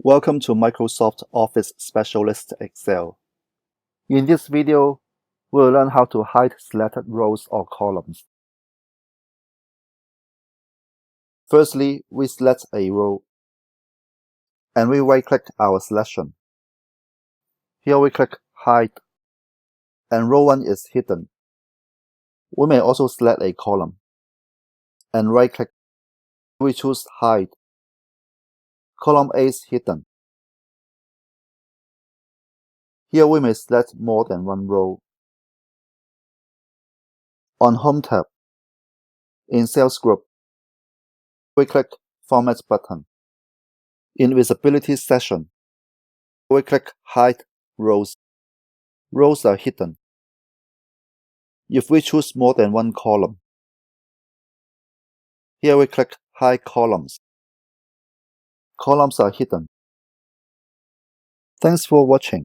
Welcome to Microsoft Office Specialist Excel. In this video, we'll learn how to hide selected rows or columns. Firstly, we select a row, and we right-click our selection. Here we click Hide, and row 1 is hidden. We may also select a column, and right-click. We choose Hide. Column A is hidden. Here we may select more than one row. On Home tab, in Sales Group, we click Format button. In Visibility section, we click Hide Rows. Rows are hidden. If we choose more than one column, here we click Hide Columns. Columns are hidden. Thanks for watching.